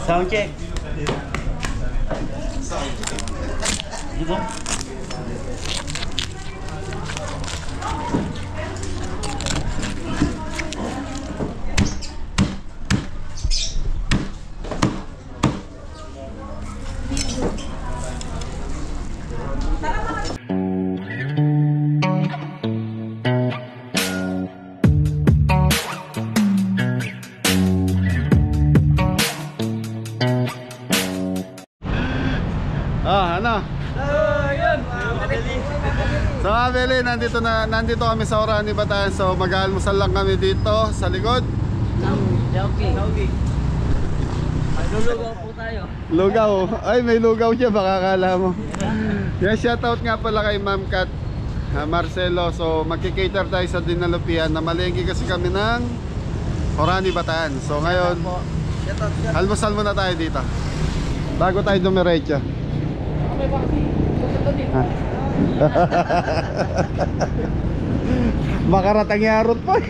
Sound check. Dito. So Abeli, nandito kami sa Orani, Bataan. So mag-almusal lang kami dito sa likod. Okay. Lulugaw po tayo. Lugaw. Ay, may lugaw siya, baka akala mo. Yan, shoutout nga pala kay Ma'am Kat Marcelo. So magki-cater tayo sa Dinalupian. Namalengke kasi kami ng Orani, Bataan. So ngayon, almusal muna tayo dito bago tayo dumiretso. Makaratang yarot pa.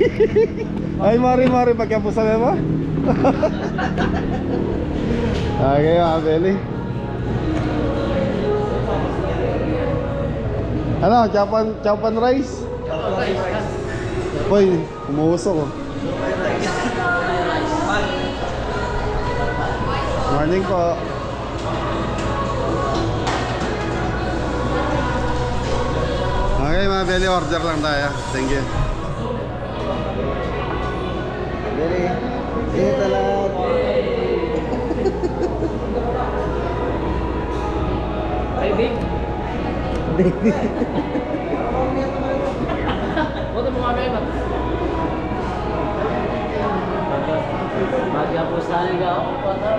Ay, mari pagkapusan mo. Okay, Abeli. Ano, chapan rice? Hoy, umuusok ko. Morning po. Okay, mga Beli, order lang tayo. Thank you. Beli, ingat na lahat. Ay, big. Buto mo nga, Beli, Mag-apusahan ka ako po ito.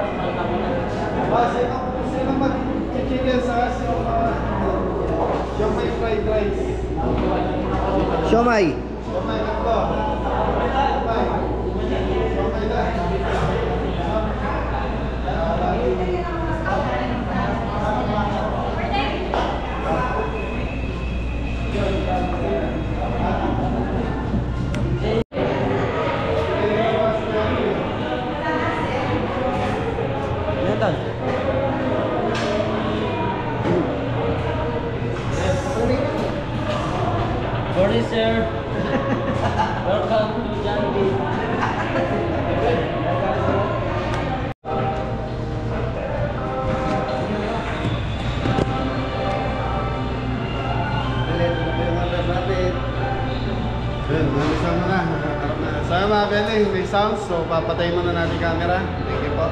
Sino mag-chicken sa siomay fried rice? Siomay. Siomay na ito. Siomay na. Morning, sir. Welcome to Jollibee. Saya mga Beli, may sound, so papatayin muna natin camera. Thank you po.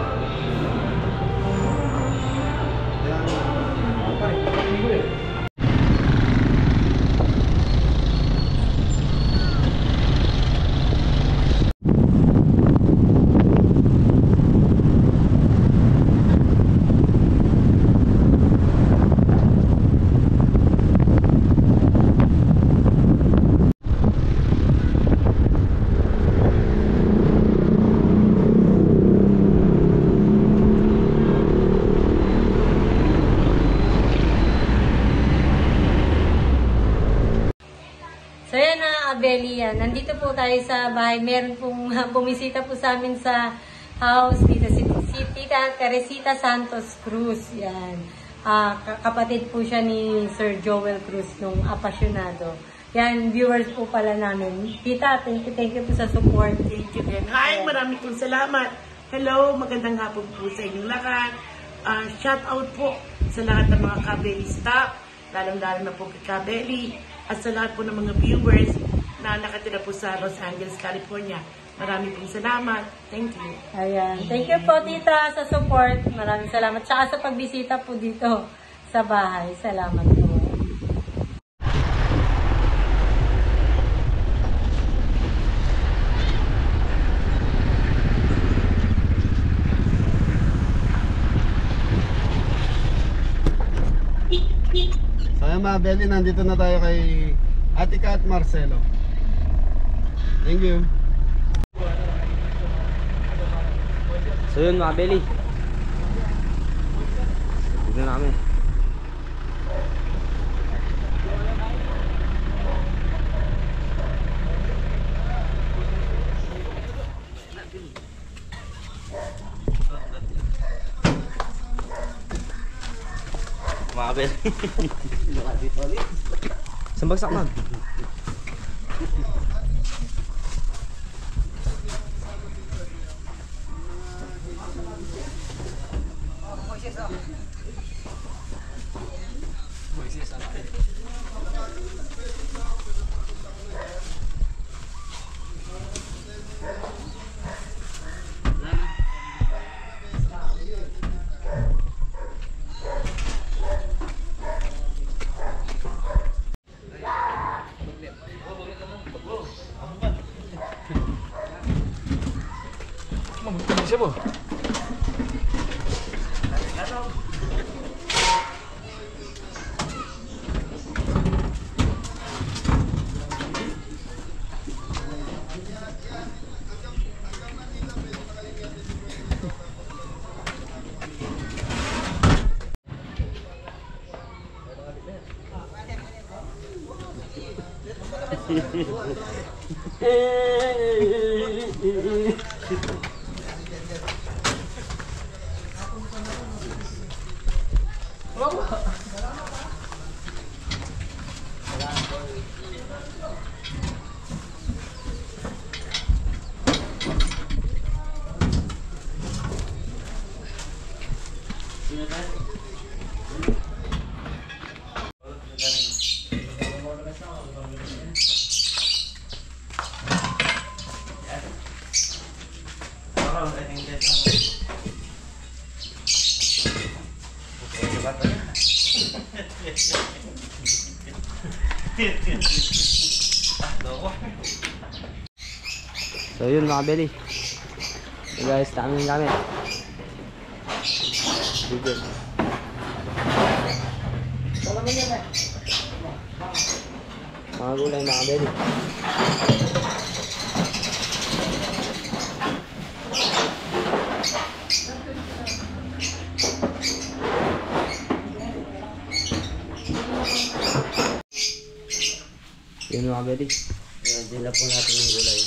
So yan na, Abeli, yan. Nandito po tayo sa bahay. Meron pong bumisita po sa amin sa house dito si Tita Teresita Santos Cruz. Yan. Kapatid po siya ni Sir Joel Cruz nung apasyonado. Yan, viewers po pala namin. Tita, thank you po sa support. Thank you din. Hi, marami pong salamat. Hello, magandang hapon po sa inyong lahat. Shout out po sa lahat ng mga Kabeli staff, lalong-lalo na po kay Kabeli, at sa lahat po ng mga viewers na nakatira po sa Los Angeles, California. Marami pong salamat. Thank you. Ayan. Thank you po, Tita, sa support. Maraming salamat. Tsaka sa pagbisita po dito sa bahay. Salamat po. So yan mga Beli, nandito na tayo kay Ate Kat Marcelo. Thank you. So yun mga Beli, dito na kami. mga kabeli. Isang bagsak man. So yun mga kabeli. So guys, dami ng gamit. Bigyan. Mga gulay mga kabeli. Yun mga kabeli. Diyan na po natin yung gulay.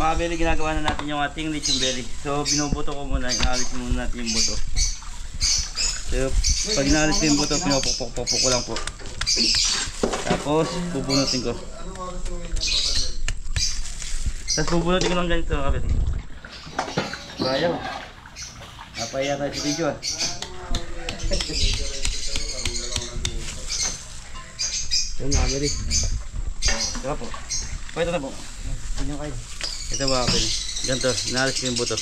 Mga belly, ginagawa na natin yung ating lechon belly. So binubuto ko muna, inalis muna natin yung buto. So pag inalis ko yung buto, pinupukpok ko lang po. Tapos bubunutin ko. Tapos bubunutin ko lang ganito mga belly. Ayaw. Napaya tayo sa video ah. Yun mga kabeli. Diba po? Ito na po. Ito ba kapil? Ganito, inalis ko yung buto.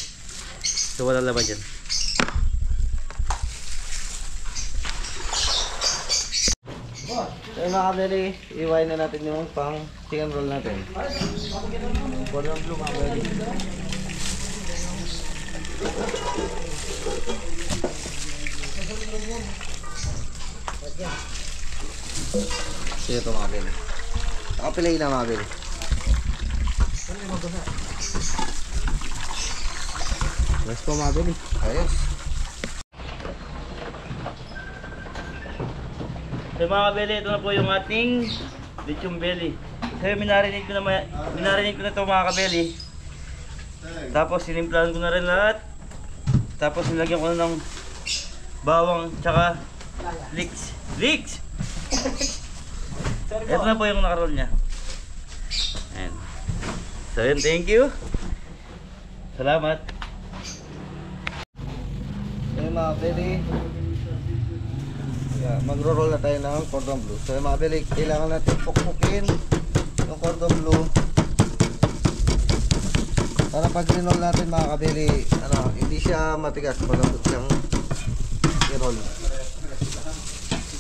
So walang laban dyan. So mga kabeli, iwain na natin yung pang chicken roll natin. Cordon bleu mga kabeli. So ito mga kabeli. Nakapilay na mga kabeli. Yes po mga kabeli. Ayos. So mga kabeli, ito na po yung ating lechon belly. So minarinig ko na ito mga kabeli. Tapos sinimplahan ko na rin lahat. Tapos nilagyan ko na ng bawang tsaka leeks. Leeks! Ito na po yung nakaroll niya. Ayan. So yun, thank you. Salamat. So mga kabeli, magro-roll na tayo ng cordon bleu. So mga kabeli, kailangan natin pukpukin yung cordon bleu para pag rinol natin mga kabeli, hindi siya matigas, malambot siyang i-roll.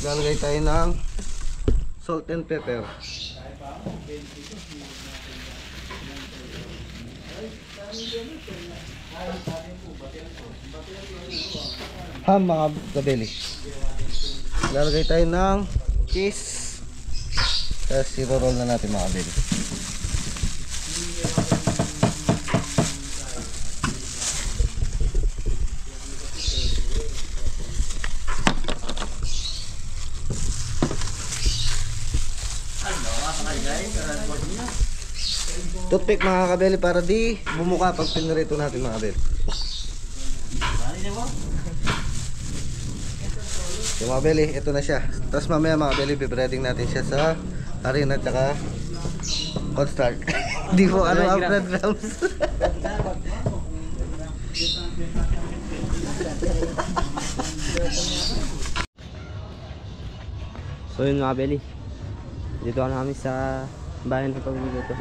Lalagay tayo ng salt and pepper. Ham mga kabeli. Lalagay tayo ng cheese. Tapos i-roll na natin mga kabeli. toothpick mga kabeli para di bumuka pag pinirito natin mga kabeli. Yung mga kabeli, ito na siya. Tapos mamaya mga kabeli, bibreading natin siya sa harina at saka cornstarch. Di po ano ang breadcrumbs. So yun mga belly, dito na kami sa bayan ng pagluluto.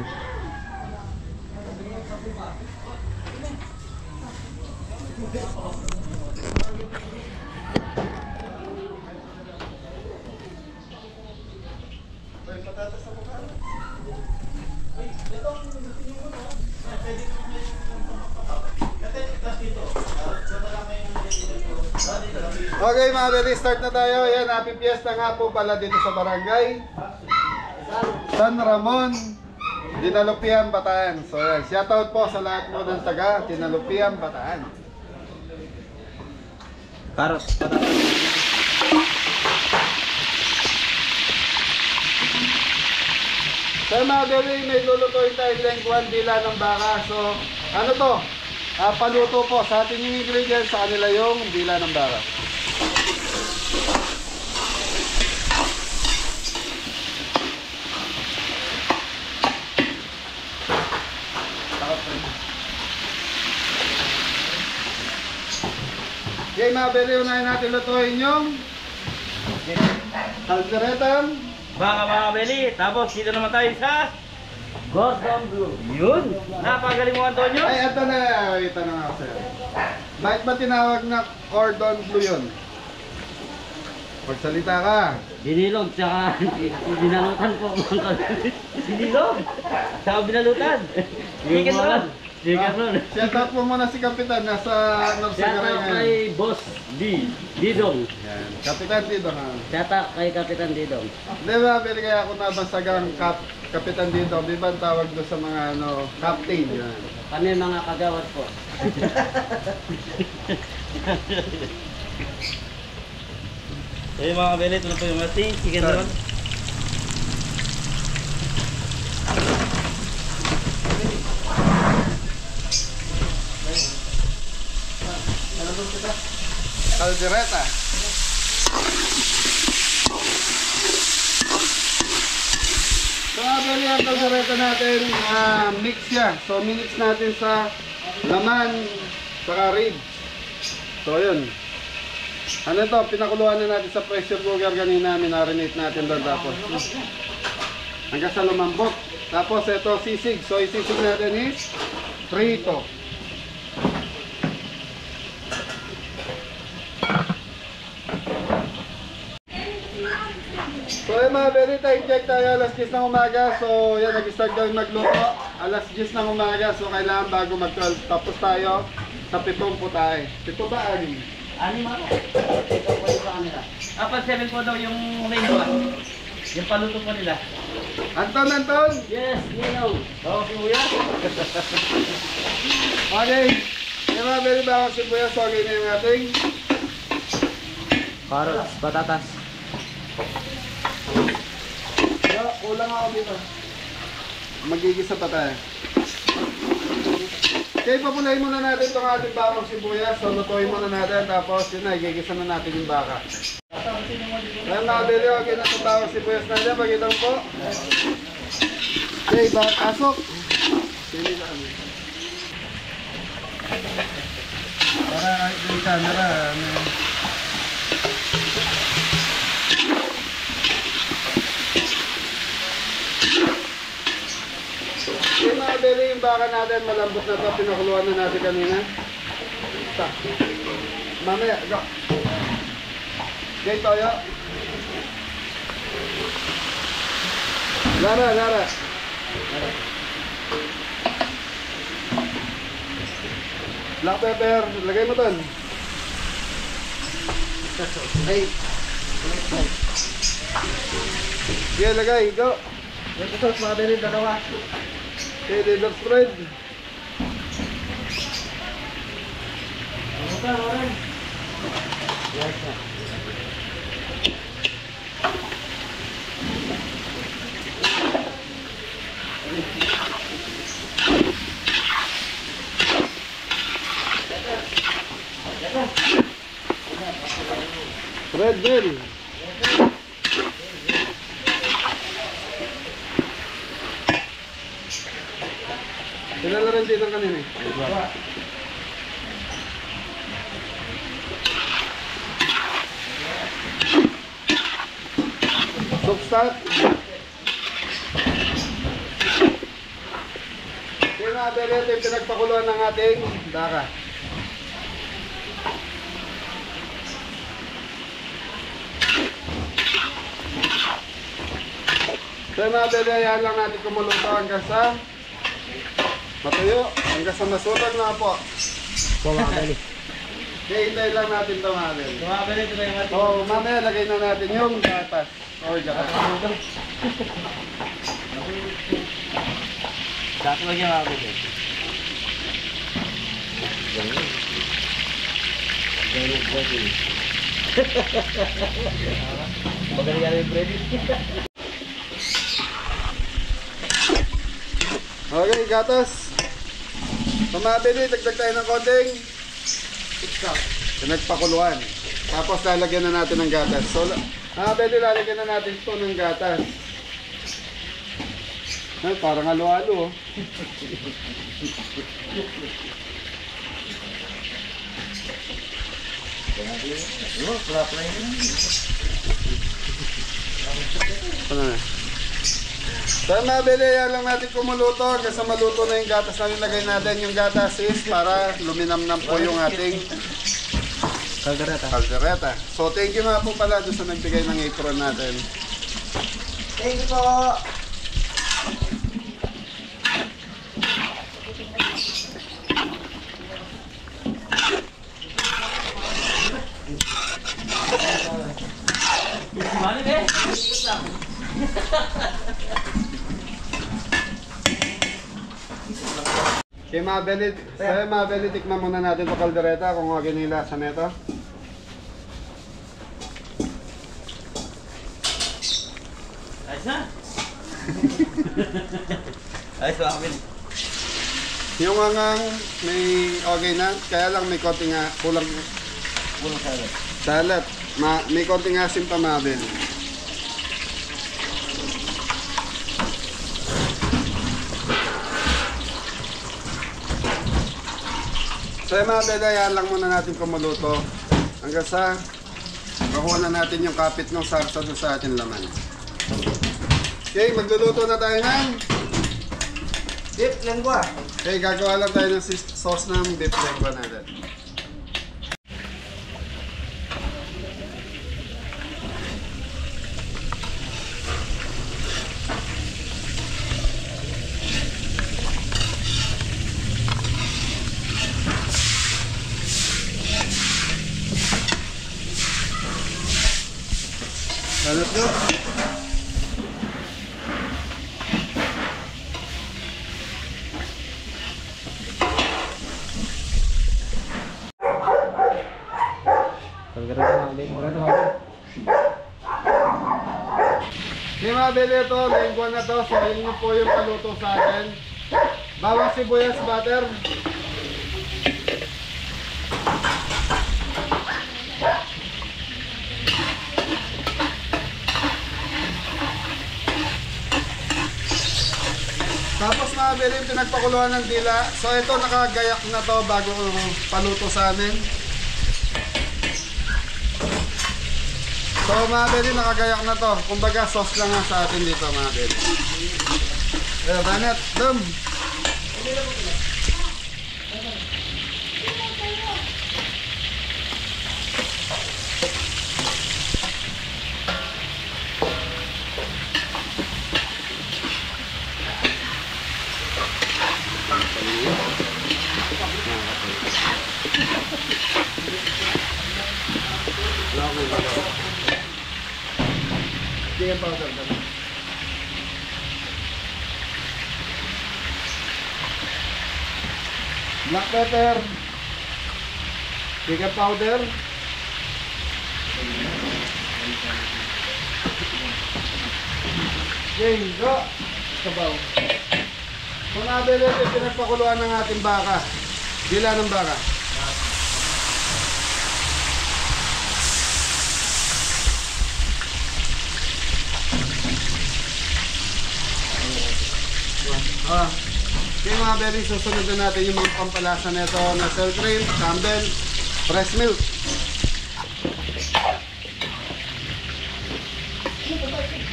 Okay mga beli, start na tayo. Yan, happy fiesta nga po pala dito sa barangay San Ramon, Dinalupian, Bataan. So yan, shoutout po sa lahat mo ng taga Dinalupian, Bataan. Carrot, patatas. So mga beli, may lulutuin tayong lengguan dila ng baka. So ano to? Paluto po sa ating ingredients, sa kanila yung dila ng baka. Okay mga beli, unahin natin lutuin yung kalderetang Baka mga kabeli. Tapos dito naman tayo sa Gordon Blue. Yun. Napagaling mo Antonio. Ay, ito na. Ito na nga sa'yo. Bakit ba tinawag na cordon bleu yun? Magsalita ka. Binilog, tsaka binalutan po mga kabeli. Sinilog. Saka binalutan. Chicken roll. Chicken roll. Shoutout mo muna si Kapitan. Nasa Norsagaray Shoutout ngayon. kay Boss Didong. Yan. Kapitan dito ha. Shoutout kay Kapitan Didong. Di ba, pili kaya ako nabansagang Kapitan dito. Di ba ang tawag doon sa mga captain? Yan. Kami mga kagawad po. So yung mga kabeli, ito na po yung ating chicken roll. Caldereta. So, abali ang caldereta natin, mix siya. So, minix natin sa laman, saka ribs. So, yun. Ano to, pinakuluan na natin sa pressure cooker kanina, minarinate natin doon tapos. Hanggang sa lumambot. Tapos, ito sisig. So, isisig natin is prito. So yung mga beli, time check tayo alas 10 ng umaga. So yan, nag-start kami magluto alas 10 ng umaga. So kailangan bago mag-12. Tapos tayo sa 7 po tayo. 7 ba? 6? Anim ako. Ito po yung sa kanila. Apat 7 po daw yung rainbow. Yung paluto po nila. Anton! Yes, Ninong. Oo, si Uya. Okay. Yung mga beli, baka sibuyas. So okay na yung ating Carrots, patatas. kulang ako dito. Magigisa pa tayo. Okay, papulayin muna natin itong ating bakong sibuyas. So, lutuin muna natin. Tapos, yun na, igigisa na natin yung baka. Ayan mga beli, okay na itong bakong sibuyas natin. Pagkitang po. Okay, pasok. Sili na kami. Para yung camera. Yung mga beli, yung baka natin, malambot na ito. Pinakuluan na natin kanina. Mamaya, go. Okay, Toyo. Lara. Black pepper, lagay mo ton. Ay. Sige, lagay, go. Ito sauce mga beli, dalawa. Okay, little spread. Red Bell. Kilala rin dito kanina eh. Substat. Pinabili ito yung pinagpakuluan ng ating baka. Pinabili, ayan lang natin kumuluto hanggang sa matuyo, hanggang sa masulag na po. Po mga kabeli. Kaya hintayin lang natin ito mga kabeli. Mga kabeli, ito na yung ating... Oo, mamaya lagay na natin yung gatas. Oo, gatas. Dati lagi mga kabeli. Magaling yan yung bread. Okay, gatas. Pamabili, dagdag tayo ng konting pinagpakuluan. Tapos lalagyan na natin ng gatas. So, pwede lalagyan na natin ito ng gatas. Ay, parang halo-halo. Oh. Ano na? So, mabili, yan lang natin kumuluto hanggang sa maluto na yung gatas na nilagay natin. Yung gatas is para luminamnam po yung ating kaldereta. So, thank you nga po pala doon sa nagbigay ng apron natin. Thank you po. Kaya mabili, tikman muna natin ito kaldereta kung ginilasa na ito. Ayos na! Ayos ba kami? Yung angang may okay na, kaya lang may konting kulang salad. salad. May konting asim pa mabili. So mga bedaya lang muna natin kumuluto hanggang sa makuha na natin yung kapit ng sarsa doon sa ating laman. Okay, magluluto na tayo ng Beef lengua. okay, gagawa lang tayo ng sauce ng beef lengua natin. Let's go. Kaldereta mga kabeli. May mabili ito, lengua na to, so yun po yung paluto sa atin. Bawang sibuyas butter. Tapos mabili yung pinagpakuluan ng dila. So ito nakagayak na to bago paluto sa amin. So mabili nakagayak na to. Kumbaga sauce lang nga sa atin dito mabili. Banet, dum. Chicken powder. Black pepper. Chicken powder. Okay, go. Sabaw. Kung nabili ito, pinagpakuluan ng ating baka. Dila ng baka. Okay mga belly, susunod na natin yung mga pampalasa nito na sour cream, Campbell, fresh milk.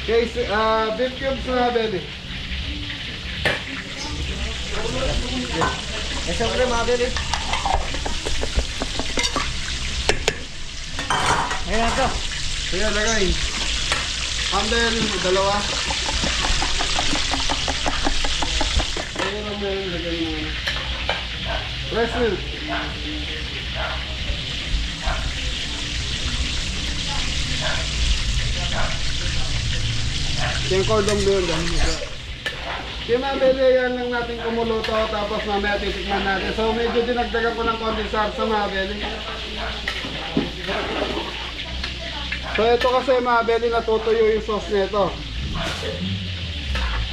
Okay, beef cubes mga belly. Siyempre mga belly. Ayan na ito. Kaya lagay. Campbell, dalawa. Ayan ang meron, lagay mo. Fresh milk. Yung cordong doon. Yung mga beli, yan lang natin kumuluto. Tapos mamaya titikman natin. So medyo dinagdagan ko ng konti sarsa mga beli. So ito kasi mga beli, natutuyo yung sauce nito.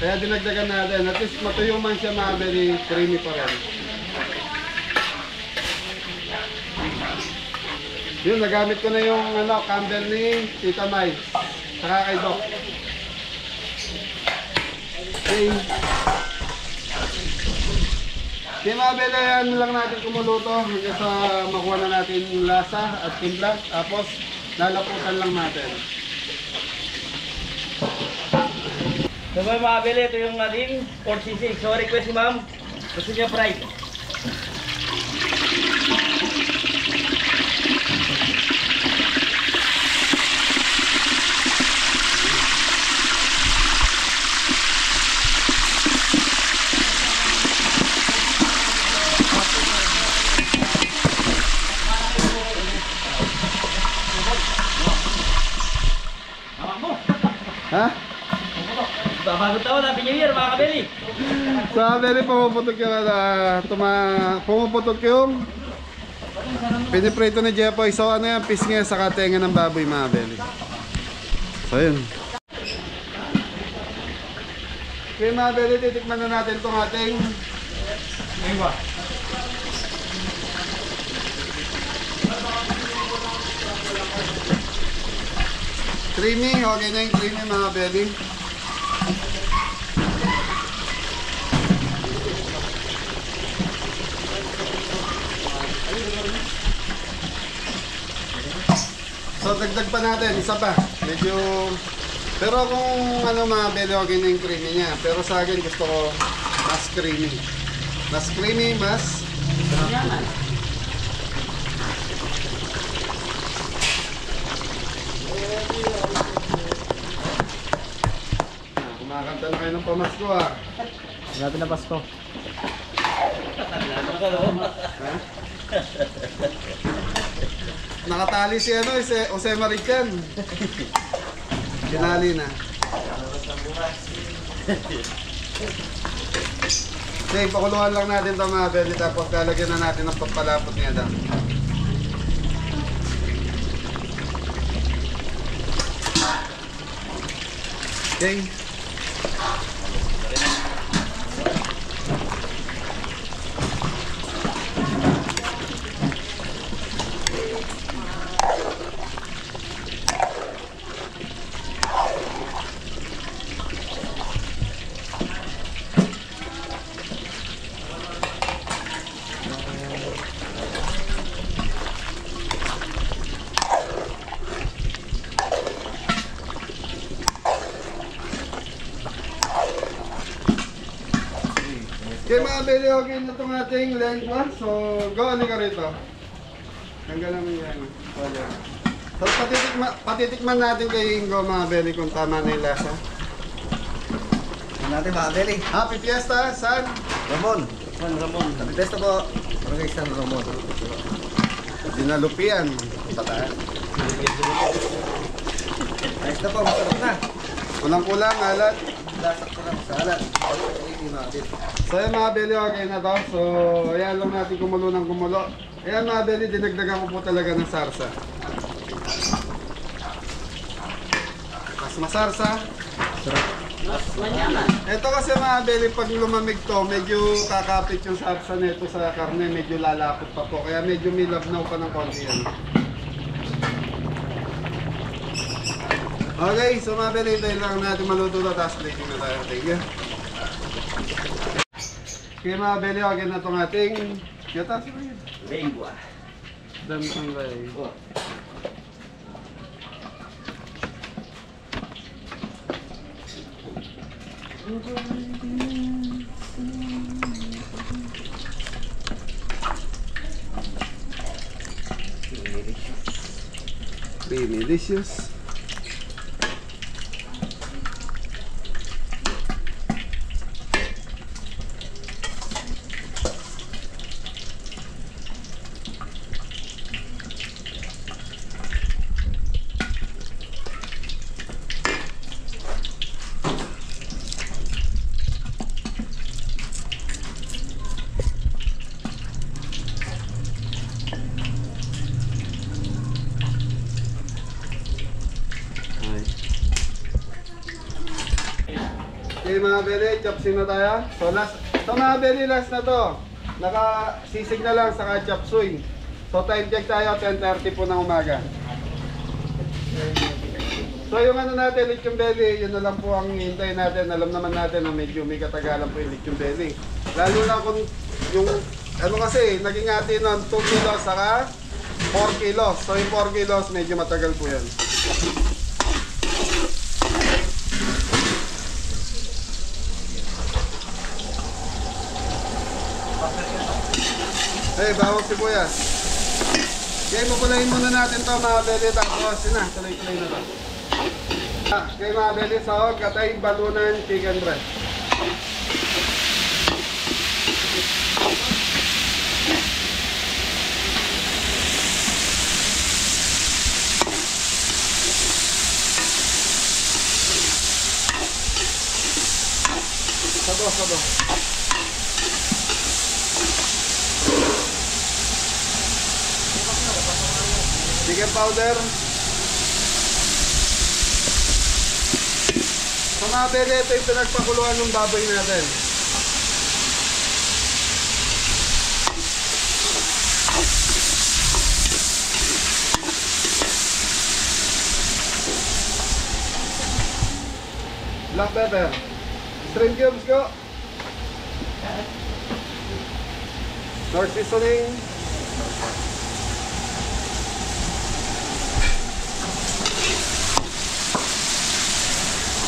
Kaya dinagdagan natin. At least matuyo man siya mga beli, creamy pa rin. Yun, nagamit ko na yung Campbell ni Tita Mai. Saka kay Doc. Okay. Di mga beli, yan lang natin kumuluto. Hanggang sa makuha na natin yung lasa at timpla. Tapos lalaputan lang natin. So mga beli, ito yung ating pork sisig. So request si ma'am, gusto niya fried. Ha? Bagong taon, Happy New Year mga kabeli. Sa beli, pumuputok yung piniprito ni Jepoy. So ano yan, pisngi sa katenga ng baboy mga beli. So yun. Okay mga beli, titikman na natin itong ating creamy. Okay na yung creamy mga beli. So dagdag pa natin, isa pa. Medyo, pero kung ano mga beli, okay na yung creamy niya. Pero sa akin gusto ko mas creamy. Mas creamy, mas kumakanta na kayo ng pamasko ah. Grabe na Pasko. Nakatali si Jose Marichan. Sinali na. Okay, pakuluan lang natin ito mga beli. Tapos lalagyan na natin ng pampalapot niya daw. Okay. Okay mga beli, okay na itong ating lengua. So, go, ano ka rito? Tanggalan mo yan. So, patitikman natin kay Ingo mga beli kung tama na yung lasa. Ito natin mga belly. Happy Fiesta, San Ramon. San Ramon. Happy Fiesta po. Barangay San Ramon. Dinalupian. Pataan. Ayos na po, masarap na. Kulang-kulang, alat. Lasak ko lang sa alat. So yan mga beli, okay na to. So ayan lang natin kumulo ng kumulo. Ayan mga beli, dinagdagan ko po talaga ng sarsa. Mas masarsa. Ito kasi mga beli, pag lumamig to, medyo kakapit yung sarsa nito sa karne. Medyo lalapot pa po. Kaya medyo may labnaw pa ng konti yan. Okay, so mga beli, tayo lang natin maluto to. Tapos plating na tayo. Thank you. Kaya mga Beli, okay na itong ating gatas. Lengua. Damsang bay. Delicious. Okay mga Beli, chopsing na tayo. So last, ito mga Beli, last na to. Nakasisig na lang saka chop suey. So time check tayo, 10:30 po ng umaga. So yung ano natin, lechon belly, yun na lang po ang hintay natin. Alam naman natin na medyo may katagalan po yung lechon belly. Lalo na kung yung, ano kasi, naging atin ng 2 kilos saka 4 kilos. So yung 4 kilos, medyo matagal po yan. Hey, bawang sibuyas. Okay, mapulahin muna natin to mga Beli. Tapos, yun na, tuloy-tuloy na to. Okay mga Beli, sahog, katay, balunan, chicken breast. Sabo. Chicken powder. So mga Beli, ito yung pinagpakuluan ng baboy natin. Black pepper. Shrimp cubes ko. North seasoning.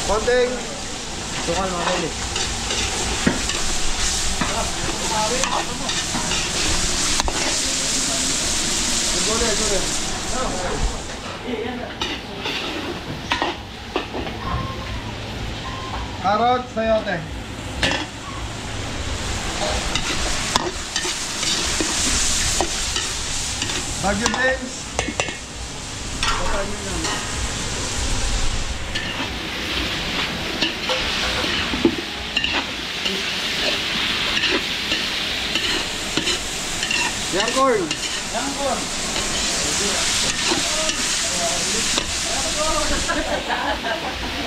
Konting Sukal mga Beli. Gulay. Carrot, sayote. Baguio beans. Young corn.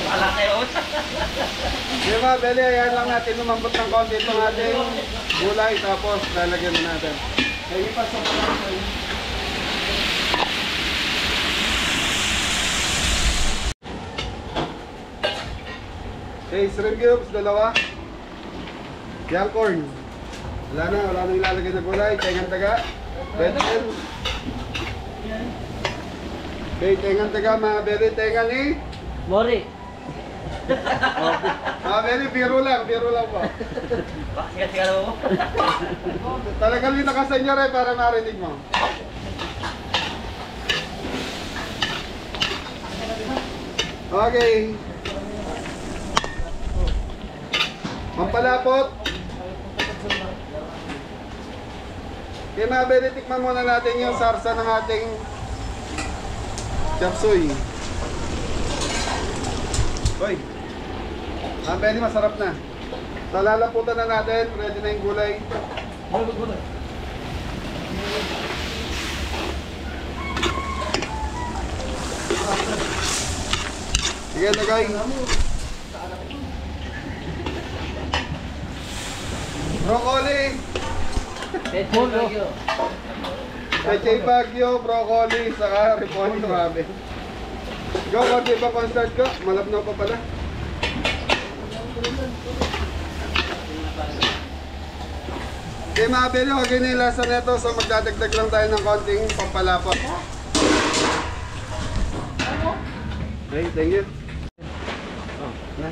Wala kayo. Diba, Beli, ayan lang natin lumambot ng konti itong ating gulay, tapos lalagyan na natin. Kaya ipasok ko lang sa'yo. Okay, shrimp cubes, 2. Young corn. Wala na ilalagay na gulay. Tengan taga. Red bean. Okay, tengan taga mga Beli. Tengan ni Mori. mga Beli, biro lang po. Bakit ka mo? Talagang linakasan niya rin para marinig mo. Okay. Pampalapot. Okay mga Beli, tikman muna natin yung sarsa ng ating chop suey. Hoy. Mga Beli, masarap na. So lalaputan na natin, ready na yung gulay. Sige, lagay. Broccoli. Pechay Baguio, broccoli, saka repolyo, grabe. Go, konti pa pang start ko. Malabnaw pa pala. Okay mga kabeli, okay na yung lasa nito. So magdadagdag lang tayo ng konting pampalapot. Okay, thank you. Oh, na.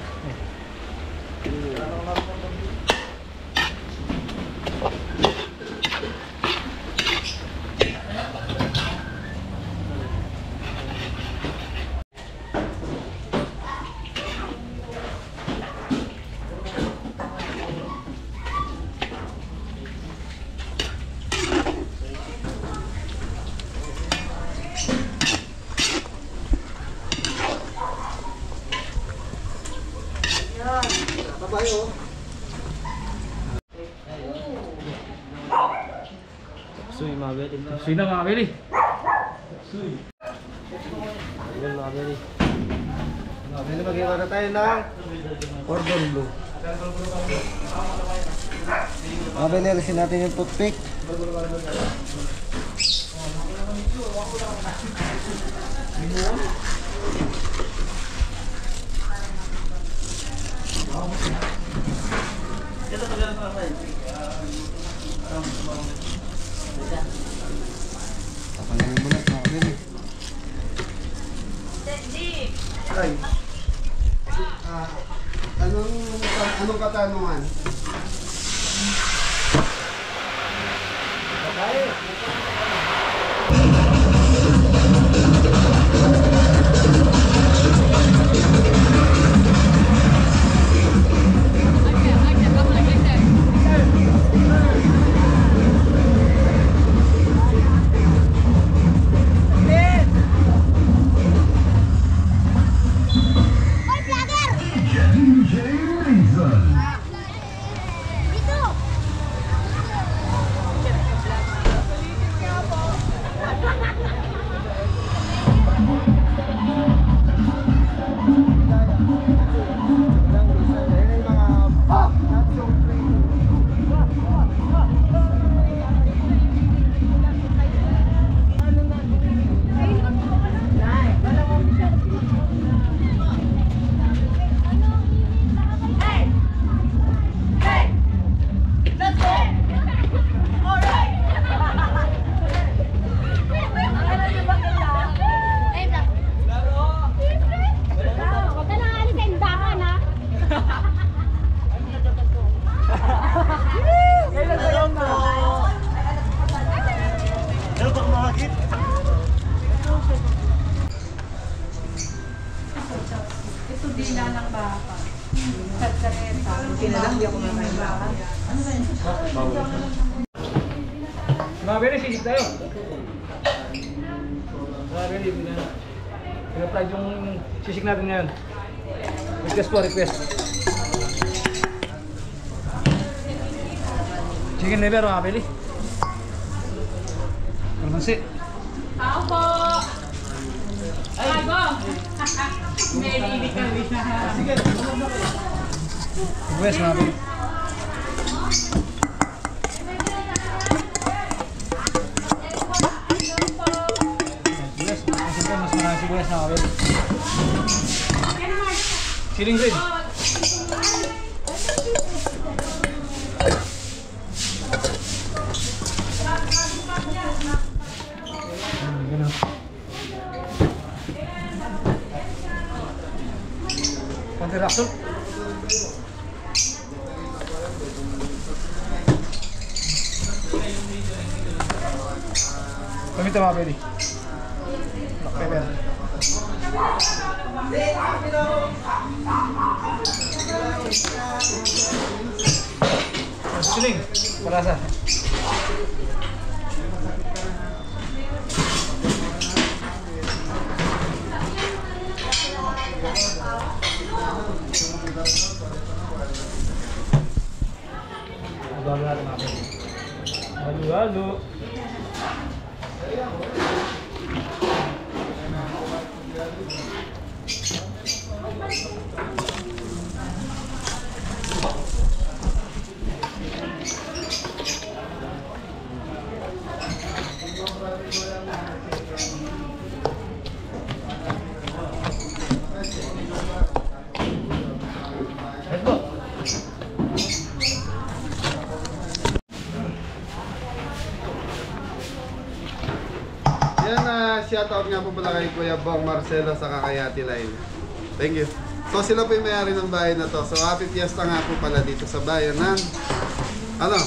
Babayo. Suy mga beli. Suy na mga beli. Ayan mga beli. Ngayon mag-iwa na tayo ng cordon bleu. Mga beli, alisin natin yung toothpick. Tapangalin mo na, mga beli. Ay. Anong katanungan? Mga beli, sisig tayo. Mga beli, pina-applied yung sisig natin ngayon. Request po, request. Chicken liver, mga beli. Kalmansi. Tao po! Ay, go! May ibig kami na. Sige. Request, mga beli. Mas marami sibuyas na kawin. Siling green. Ganun. Konti raksol. Kami ito mga pwede. Pepper. Siling, palasa. Halo-halo natin mga pwede. Halo-halo. Let's go. shoutout nga po pala kay Kuya Bong Marcelo sa Kakayati Line. Thank you. So sila po yung may-ari ng bahay na to. So happy fiesta nga po pala dito sa bayan ng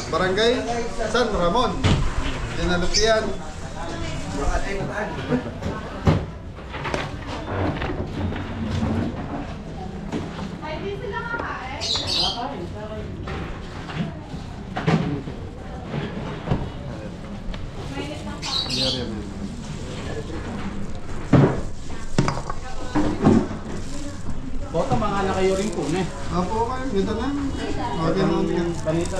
Barangay San Ramon, Dinalupian. Bota, mga anak kayo rin po, ne? Opo, kayo. Ganda na. Okay na yan. Kanita.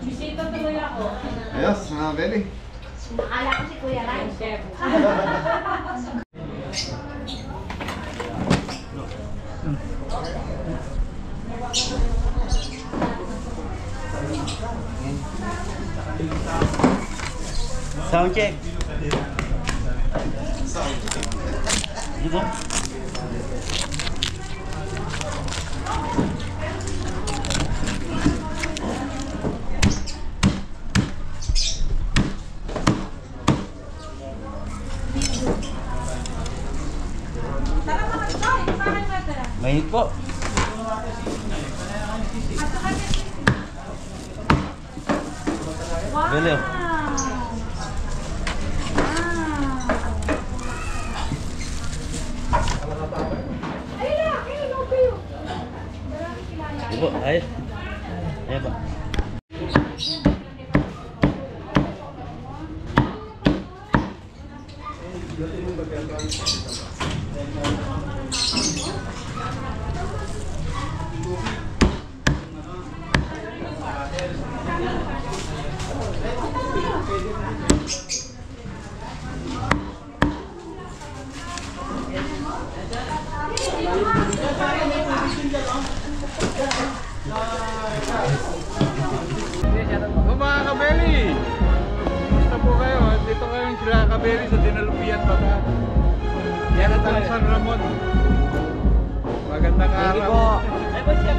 Bisita tuloy ako. Ayos, mga Beli. Akala ko si Kuya Rai. Chef. Sound check. Dito. Mainit po. Beli. Ibu, ayo. Ayo, Pak. Mga Kabeli! Kumusta po kayo? Dito kayong sila Kabeli sa Dinalupian baka. Yan at ang San Ramon. Magandang araw. Ay, po siya.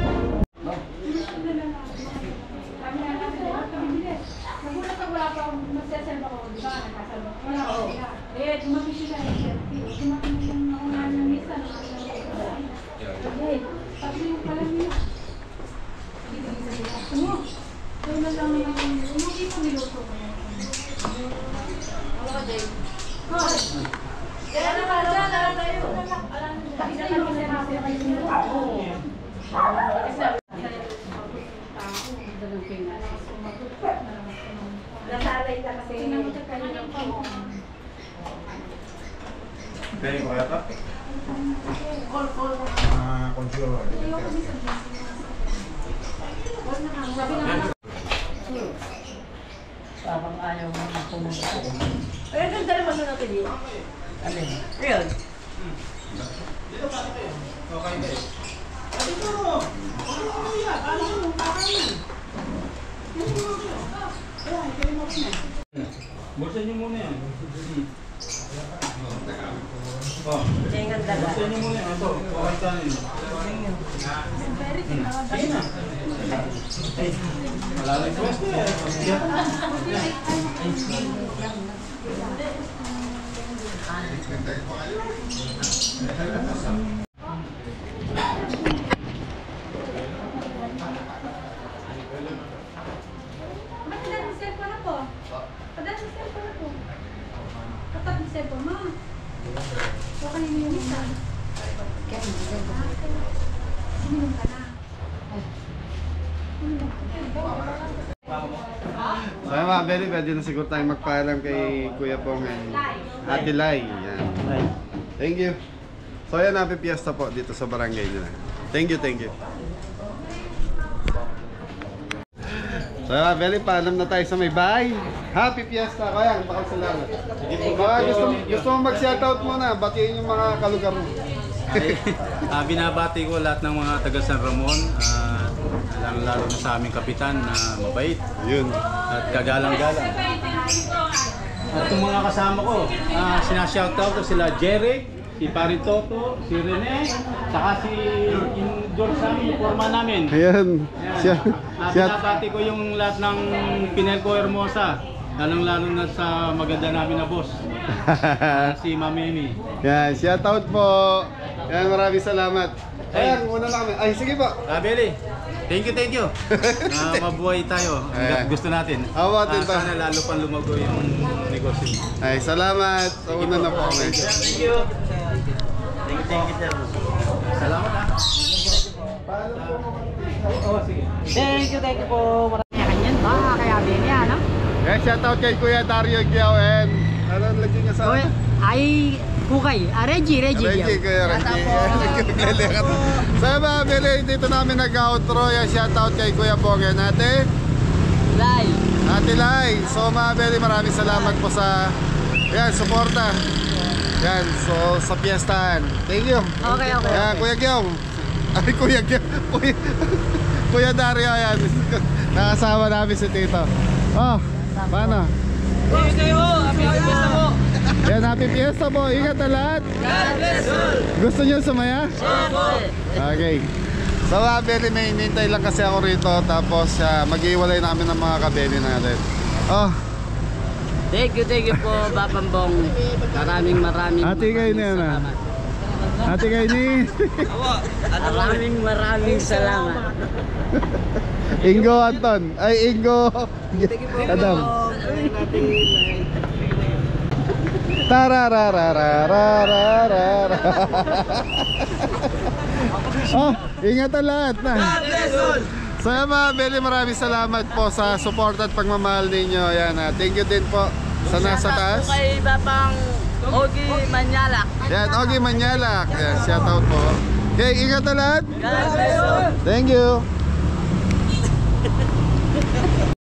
Nagulat ako wala pa akong magsaself ako, di ba? Nakasalba ko. Eh, dumating sila yung selfie. Dumating yung nauna ng misa. Sabi yung pala nila. Kaya na lang yung umuwi ko niluto ko. Wala ka, Jay. Hoy! Kaya na ba? Wala na tayo. Kasi na lang sinabi kayo niluto. Nasalay na kasi. Pwede ko kaya ito? Consuelo. Parang ayaw mo na pumunta. Ay, ganda naman na natin yun. Alin? Ayun. Okay, guys. Bulsan niyo muna yan. Kaya nga dala. Bulsan niyo muna yan. Ito, okay tayo. Sige na. Malalay ko. Minum ka na. mga Beli, pwede na siguro tayong magpaalam kay Kuya Pong and Ate Lai. Yan. Thank you. So yan, happy fiesta po dito sa barangay nila. Thank you, thank you. So mga Beli, paalam na tayo sa may bahay. Happy fiesta. Kaya, salamat. Baka gusto mo mag-shoutout muna, batiin yung mga kalugar mo. Binabati ko lahat ng mga taga San Ramon, lalo na sa aming kapitan na mabait. Yun. At kagalang-galang. At yung mga kasama ko, sinashoutout ko sila Jeric, si Parin Toto, si Rene, saka si George namin, yung forma namin. Ayan. Binabati ko yung lahat ng Pinelco Hermosa, lalong-lalo na sa maganda namin na boss, si Mami Amy. Yan, shoutout po. Yan, maraming salamat. Ayan, muna na kami. Ay, sige po. Beli, thank you. Mabuhay tayo hanggat gusto natin. Sana lalo pang lumago yung negosyo. Ay, salamat. Sa una na po kami. Thank you. Thank you, sir. Salamat Thank you po. Maraming kaya din yan, no? Yan, shoutout kay Kuya Dario Giao and ano lagi niya sa... Ay, Kukay. Reggie. Kuya Reggie. So mga Beli, dito namin nag-outro. Yan, shoutout kay Kuya Pong and Ate Lai. So mga Beli, maraming salamat po sa suporta. Yan, so sa fiestahan. Thank you. Okay. Yan, Kuya Giao. Ay, Kuya Giao. Kuya Dario, yan. Nakasama namin si Tito. Oh, paano? Yan, happy fiesta po. Ingat na lahat. Gusto nyo sumaya? Okay. So mga Beli, may inintay lang kasi ako rito. Tapos mag-iwalay namin ng mga kabeli natin. Oh, Thank you po, Bapambong. Maraming ate kayo na yan ah. Ate kayo ni maraming salamat. Ingo Anton. Ay, Ingo Adam. Tararararararara. Oh, ingat ang lahat na. So mga Beli, maraming salamat po sa support at pagmamahal ninyo. Yan, thank you din po sa nasa taas. Kay Bapang Ogie Manyalak. Yan, Ogie Manyalak. Yan, shoutout po. Okay, ingat ang lahat. Thank you.